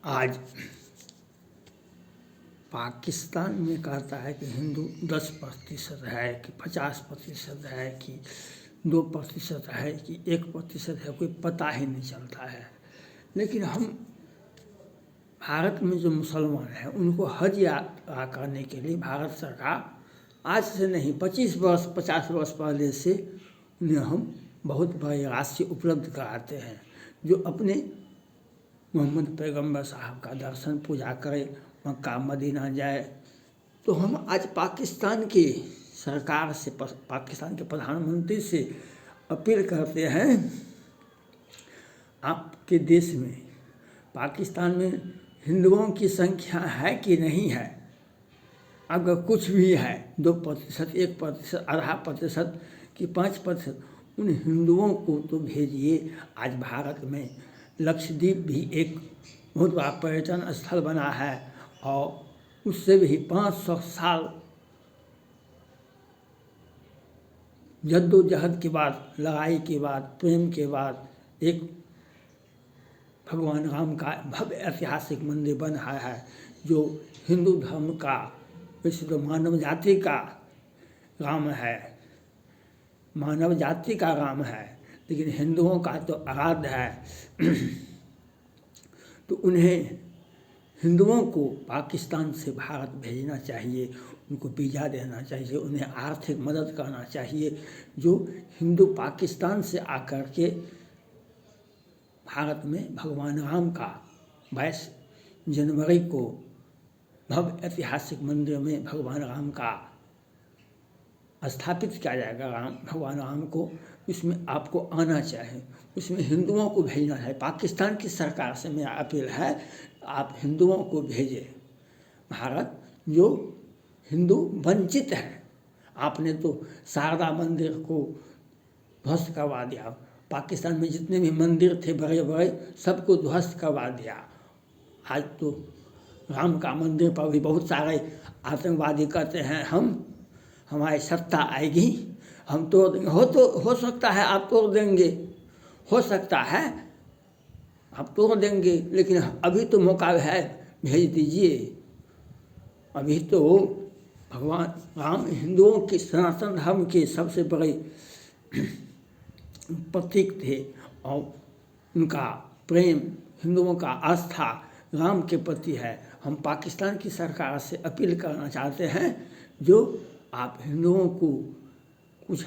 आज पाकिस्तान में कहता है कि हिंदू 10% है कि 50% है कि 2% है कि 1% है, कोई पता ही नहीं चलता है। लेकिन हम भारत में जो मुसलमान हैं उनको हज यात्रा करने के लिए भारत सरकार आज से नहीं 25 वर्ष 50 वर्ष पहले से उन्हें हम बहुत बड़ी राशि उपलब्ध कराते हैं, जो अपने मोहम्मद पैगंबर साहब का दर्शन पूजा करे, मक्का मदीना जाए। तो हम आज पाकिस्तान की सरकार से, पाकिस्तान के प्रधानमंत्री से अपील करते हैं, आपके देश में पाकिस्तान में हिंदुओं की संख्या है कि नहीं है? अगर कुछ भी है 2%, 1%, आधा प्रतिशत कि 5%, उन हिंदुओं को तो भेजिए। आज भारत में लक्षद्वीप भी एक बहुत बड़ा पर्यटन स्थल बना है और उससे भी 500 साल जद्दोजहद के बाद, लड़ाई के बाद, प्रेम के बाद एक भगवान राम का भव्य ऐतिहासिक मंदिर बना है, जो हिंदू धर्म का, वैसे तो मानव जाति का राम है, मानव जाति का राम है, लेकिन हिंदुओं का तो आराध्य है। तो उन्हें हिंदुओं को पाकिस्तान से भारत भेजना चाहिए, उनको वीज़ा देना चाहिए, उन्हें आर्थिक मदद करना चाहिए। जो हिंदू पाकिस्तान से आकर के भारत में भगवान राम का 22 जनवरी को भव्य ऐतिहासिक मंदिर में भगवान राम का स्थापित किया जाएगा, भगवान राम को, इसमें आपको आना चाहिए, उसमें हिंदुओं को भेजना है। पाकिस्तान की सरकार से मेरा अपील है, आप हिंदुओं को भेजें भारत, जो हिंदू वंचित हैं। आपने तो शारदा मंदिर को ध्वस्त करवा दिया, पाकिस्तान में जितने भी मंदिर थे बड़े बड़े सबको ध्वस्त करवा दिया। आज तो राम का मंदिर पर भी बहुत सारे आतंकवादी कहते हैं हमारी सत्ता आएगी हम तोड़ देंगे। हो सकता है आप तोड़ देंगे, हो सकता है आप तोड़ देंगे, लेकिन अभी तो मौका है, भेज दीजिए। अभी तो भगवान राम हिंदुओं के, सनातन धर्म के सबसे बड़े प्रतीक थे और उनका प्रेम, हिंदुओं का आस्था राम के प्रति है। हम पाकिस्तान की सरकार से अपील करना चाहते हैं, जो आप हिंदुओं को कुछ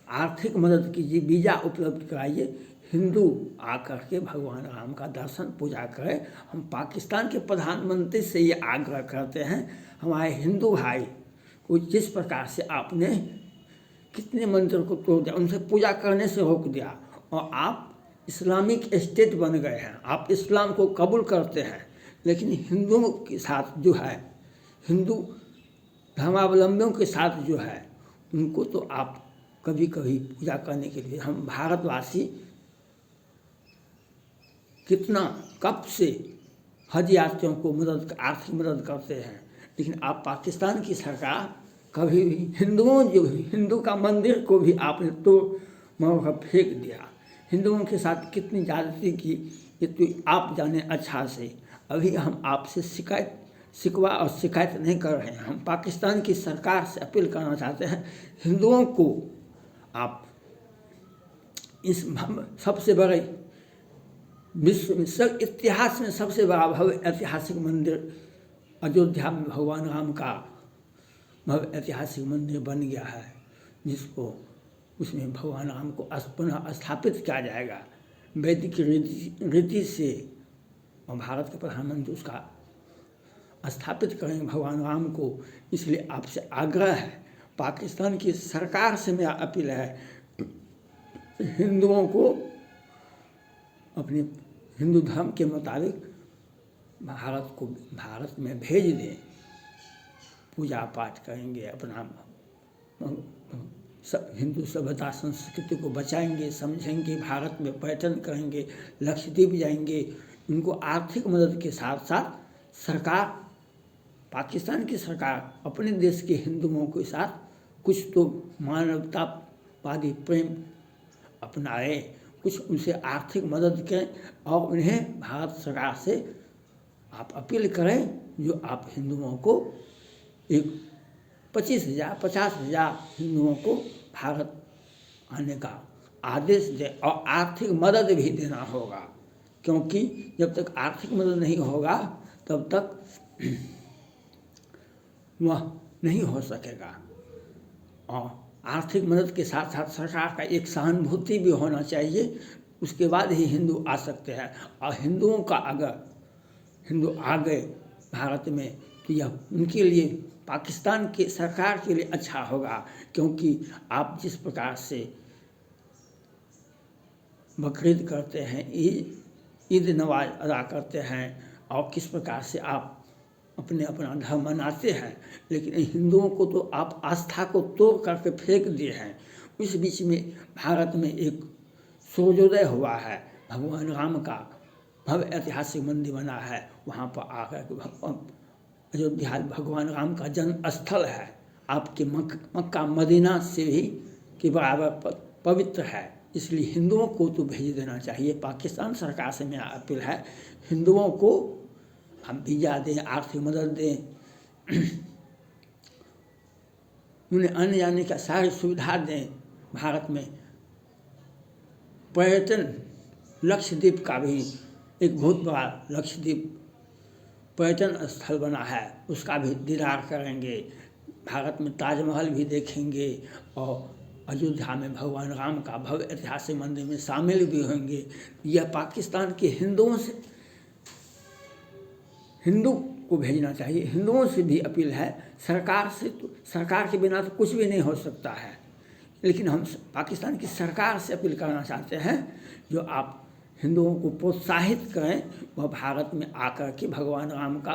आर्थिक मदद कीजिए, वीज़ा उपलब्ध कराइए, हिंदू आकर के भगवान राम का दर्शन पूजा करें। हम पाकिस्तान के प्रधानमंत्री से ये आग्रह करते हैं, हमारे हिंदू भाई को जिस प्रकार से आपने कितने मंदिर को तोड़ दिया, उनसे पूजा करने से रोक दिया, और आप इस्लामिक स्टेट बन गए हैं, आप इस्लाम को कबूल करते हैं, लेकिन हिंदुओं के साथ जो है, हिंदू धर्मावलंबियों के साथ जो है, उनको तो आप कभी कभी पूजा करने के लिए, हम भारतवासी कितना कब से हज यात्रियों को आर्थिक मदद करते हैं, लेकिन आप पाकिस्तान की सरकार कभी भी हिंदू का मंदिर को भी आपने तो मौका फेंक दिया। हिंदुओं के साथ कितनी ज्यादती की ये तो आप जाने अच्छा से। अभी हम आपसे शिकवा और शिकायत नहीं कर रहे हैं, हम पाकिस्तान की सरकार से अपील करना चाहते हैं, हिंदुओं को आप इस सबसे बड़े विश्व में, सब इतिहास में सबसे बड़ा भव्य ऐतिहासिक मंदिर अयोध्या में भगवान राम का भव्य ऐतिहासिक मंदिर बन गया है, जिसको उसमें भगवान राम को पुनः स्थापित किया जाएगा वैदिक रीति से, और भारत के प्रधानमंत्री उसका स्थापित करेंगे भगवान राम को। इसलिए आपसे आग्रह है, पाकिस्तान की सरकार से मेरा अपील है, हिंदुओं को अपने हिंदू धर्म के मुताबिक भारत में भेज दें, पूजा पाठ करेंगे, अपना हिंदू सभ्यता संस्कृति को बचाएंगे, समझेंगे, भारत में पर्यटन करेंगे, लक्षद्वीप जाएंगे। उनको आर्थिक मदद के साथ साथ सरकार, पाकिस्तान की सरकार अपने देश के हिंदुओं के साथ कुछ तो मानवतावादी प्रेम अपनाए, कुछ उनसे आर्थिक मदद करें और उन्हें भारत सरकार से आप अपील करें जो आप हिंदुओं को एक 25,000 50,000 हिंदुओं को भारत आने का आदेश दे और आर्थिक मदद भी देना होगा, क्योंकि जब तक आर्थिक मदद नहीं होगा तब तक वह नहीं हो सकेगा। और आर्थिक मदद के साथ साथ सरकार का एक सहानुभूति भी होना चाहिए, उसके बाद ही हिंदू आ सकते हैं। और हिंदुओं का अगर हिंदू आ गए भारत में तो यह उनके लिए, पाकिस्तान के सरकार के लिए अच्छा होगा, क्योंकि आप जिस प्रकार से बकरीद करते हैं, ईद नमाज अदा करते हैं और किस प्रकार से आप अपना धर्म मनाते हैं, लेकिन हिंदुओं को तो आप आस्था को तोड़ करके फेंक दिए हैं। उस बीच में भारत में एक सूर्योदय हुआ है, भगवान राम का भव्य ऐतिहासिक मंदिर बना है, वहाँ पर आकर अयोध्या भगवान राम का जन्म स्थल है, आपके मक्का मदीना से भी के बराबर पवित्र है, इसलिए हिंदुओं को तो भेज देना चाहिए। पाकिस्तान सरकार से मेरा अपील है, हिंदुओं को हम वीज़ा दें, आर्थिक मदद दें, उन्हें आने जाने का सारी सुविधा दें। भारत में पर्यटन लक्षद्वीप का भी एक बहुत बड़ा लक्षद्वीप पर्यटन स्थल बना है, उसका भी दीदार करेंगे। भारत में ताजमहल भी देखेंगे और अयोध्या में भगवान राम का भव्य ऐतिहासिक मंदिर में शामिल भी होंगे। यह पाकिस्तान के हिंदू को भेजना चाहिए। हिंदुओं से भी अपील है, सरकार से तो सरकार के बिना तो कुछ भी नहीं हो सकता है, लेकिन हम पाकिस्तान की सरकार से अपील करना चाहते हैं जो आप हिंदुओं को प्रोत्साहित करें, वह भारत में आकर के भगवान राम का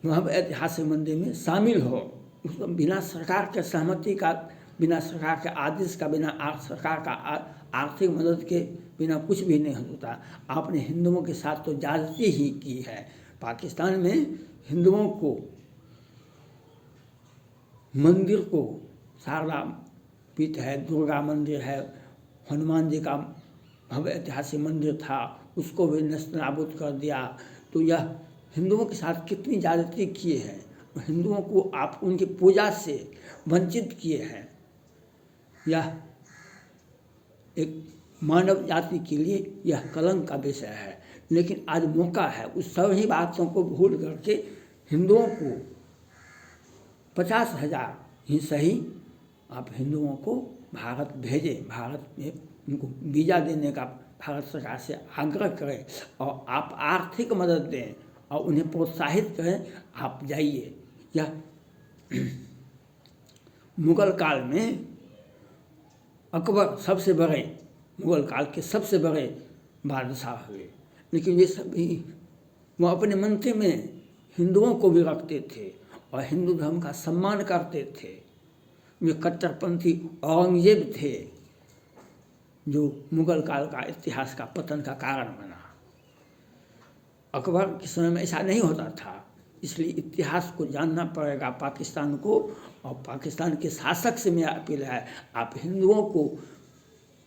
भव्य ऐतिहासिक मंदिर में शामिल हो। उसको बिना सरकार के सहमति का, बिना सरकार के आदेश का, बिना सरकार का आर्थिक मदद के बिना कुछ भी नहीं होता। आपने हिंदुओं के साथ तो ज्यादती ही की है। पाकिस्तान में हिंदुओं को मंदिर को, शारदा पीठ है, दुर्गा मंदिर है, हनुमान जी का भव्य ऐतिहासिक मंदिर था, उसको भी नस्तानाबूद कर दिया। तो यह हिंदुओं के साथ कितनी ज्यादती किए हैं। हिंदुओं को आप उनकी पूजा से वंचित किए हैं। यह एक मानव जाति के लिए यह कलंक का विषय है, लेकिन आज मौका है उस सभी बातों को भूल करके हिंदुओं को 50,000 ही सही आप हिंदुओं को भारत भेजें, भारत में उनको वीज़ा देने का भारत सरकार से आग्रह करें और आप आर्थिक मदद दें और उन्हें प्रोत्साहित करें, आप जाइए। यह मुगल काल में अकबर सबसे बड़े, मुगल काल के सबसे बड़े बादशाह हुए, लेकिन ये सभी वो अपने मंत्री में हिंदुओं को भी रखते थे और हिंदू धर्म का सम्मान करते थे। वे कट्टरपंथी औरंगजेब थे जो मुगल काल का इतिहास का पतन का कारण बना। अकबर के समय में ऐसा नहीं होता था, इसलिए इतिहास को जानना पड़ेगा पाकिस्तान को। और पाकिस्तान के शासक से मेरा अपील है, आप हिंदुओं को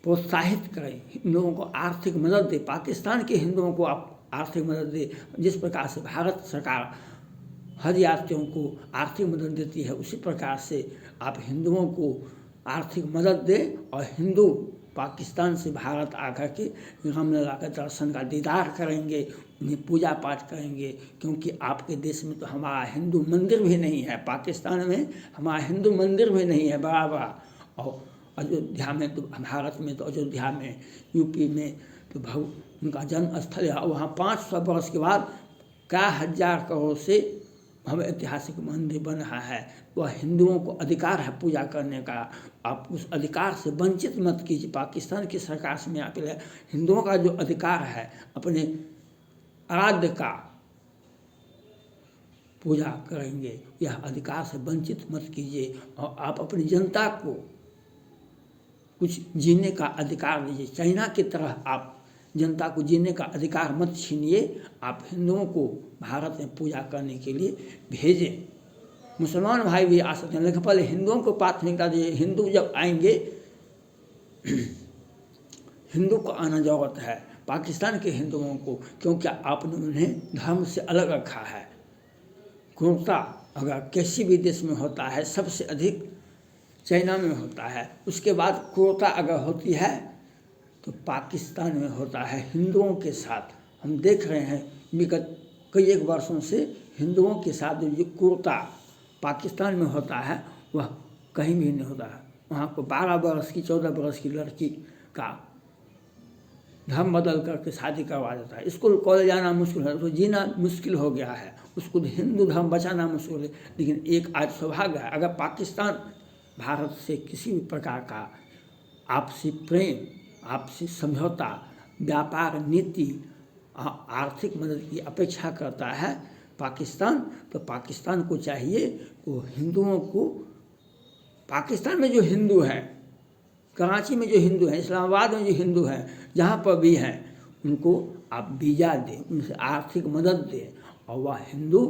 प्रोत्साहित करें, हिंदुओं को आर्थिक मदद दें, पाकिस्तान के हिंदुओं को आप आर्थिक मदद दें। जिस प्रकार से भारत सरकार हज यात्रियों को आर्थिक मदद देती है, उसी प्रकार से आप हिंदुओं को आर्थिक मदद दें और हिंदू पाकिस्तान से भारत आकर के रामलला के दर्शन का दीदार करेंगे, उन्हें पूजा पाठ करेंगे। क्योंकि आपके देश में तो हमारा हिंदू मंदिर भी नहीं है, पाकिस्तान में हमारा हिंदू मंदिर भी नहीं है बड़ा। और अयोध्या में तो, भारत में तो अयोध्या में, यूपी में तो उनका जन्म स्थल है। वहाँ 500 वर्ष के बाद क्या 1000 करोड़ से भव्य ऐतिहासिक मंदिर बन रहा है। वह हिंदुओं को अधिकार है पूजा करने का, आप उस अधिकार से वंचित मत कीजिए। पाकिस्तान की सरकार से मेरा अपील है, हिंदुओं का जो अधिकार है अपने आराध्य का पूजा करेंगे, यह अधिकार से वंचित मत कीजिए। और आप अपनी जनता को कुछ जीने का अधिकार दीजिए। चाइना की तरह आप जनता को जीने का अधिकार मत छीनिए। आप हिंदुओं को भारत में पूजा करने के लिए भेजें। मुसलमान भाई भी आ सकते हैं, लेकिन पहले हिंदुओं को प्राथमिकता दीजिए। हिंदू जब आएंगे हिंदू को आना जरूरत है, पाकिस्तान के हिंदुओं को, क्योंकि आपने उन्हें धर्म से अलग रखा है। क्रूरता अगर किसी भी देश में होता है, सबसे अधिक चाइना में होता है, उसके बाद क्रूरता अगर होती है तो पाकिस्तान में होता है हिंदुओं के साथ। हम देख रहे हैं विगत कई एक वर्षों से हिंदुओं के साथ जो क्रूरता पाकिस्तान में होता है वह कहीं भी नहीं होता है। वहाँ को 12 वर्ष की 14 वर्ष की लड़की का धर्म बदल करके शादी करवा देता है। स्कूल कॉलेज जाना मुश्किल है, तो जीना मुश्किल हो गया है, उसको हिंदू धर्म बचाना मुश्किल है। लेकिन एक आज सौभाग्य है, अगर पाकिस्तान भारत से किसी भी प्रकार का आपसी प्रेम, आपसी समझौता, व्यापार नीति, आर्थिक मदद की अपेक्षा करता है पाकिस्तान, तो पाकिस्तान को चाहिए वो हिंदुओं को, पाकिस्तान में जो हिंदू हैं, कराची में जो हिंदू हैं, इस्लामाबाद में जो हिंदू हैं, जहाँ पर भी हैं, उनको आप वीज़ा दें, उनसे आर्थिक मदद दें, और वह हिंदू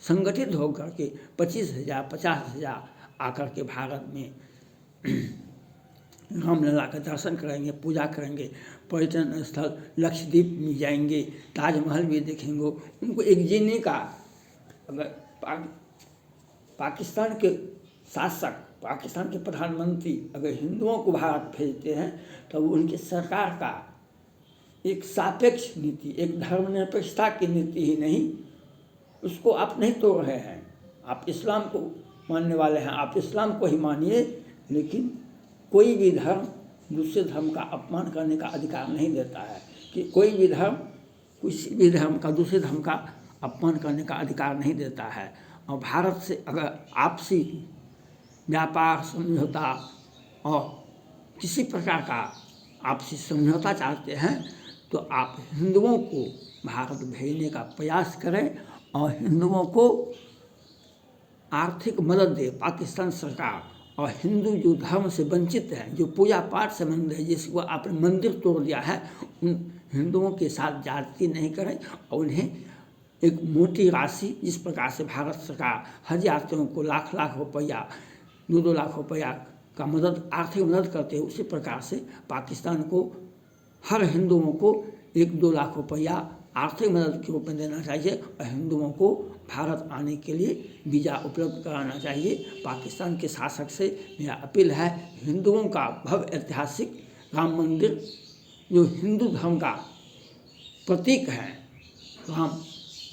संगठित होकर के 25,000 50,000 आकर के भारत में रामलला का दर्शन करेंगे, पूजा करेंगे, पर्यटन स्थल लक्षद्वीप में जाएंगे, ताजमहल भी देखेंगे। उनको एक जीने का, अगर पाकिस्तान के शासक, पाकिस्तान के प्रधानमंत्री अगर हिंदुओं को भारत भेजते हैं तो उनकी सरकार का एक सापेक्ष नीति, एक धर्मनिरपेक्षता की नीति ही नहीं, उसको आप नहीं तोड़ रहे हैं। आप इस्लाम को मानने वाले हैं, आप इस्लाम को ही मानिए, लेकिन कोई भी धर्म दूसरे धर्म का अपमान करने का अधिकार नहीं देता है, कि कोई भी धर्म किसी भी धर्म का दूसरे धर्म का अपमान करने का अधिकार नहीं देता है। और भारत से अगर आपसी व्यापार समझौता और किसी प्रकार का आपसी समझौता चाहते हैं तो आप हिंदुओं को भारत भेजने का प्रयास करें और हिंदुओं को आर्थिक मदद दे पाकिस्तान सरकार। और हिंदू जो धर्म से वंचित हैं, जो पूजा पाठ से वंचित है, जिसको आपने मंदिर तोड़ दिया है, उन हिंदुओं के साथ जाति नहीं करें और उन्हें एक मोटी राशि, जिस प्रकार से भारत सरकार हज यात्रियों को लाख लाख रुपया, 2-2 लाख रुपया का मदद, आर्थिक मदद करते हैं, उसी प्रकार से पाकिस्तान को हर हिंदुओं को 1-2 लाख रुपया आर्थिक मदद के रूप में देना चाहिए और हिंदुओं को भारत आने के लिए वीज़ा उपलब्ध कराना चाहिए। पाकिस्तान के शासक से मेरा अपील है, हिंदुओं का भव्य ऐतिहासिक राम मंदिर जो हिंदू धर्म का प्रतीक है, राम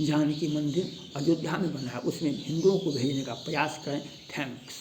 जानकी मंदिर अयोध्या में बना है, उसमें हिंदुओं को भेजने का प्रयास करें। थैंक्स।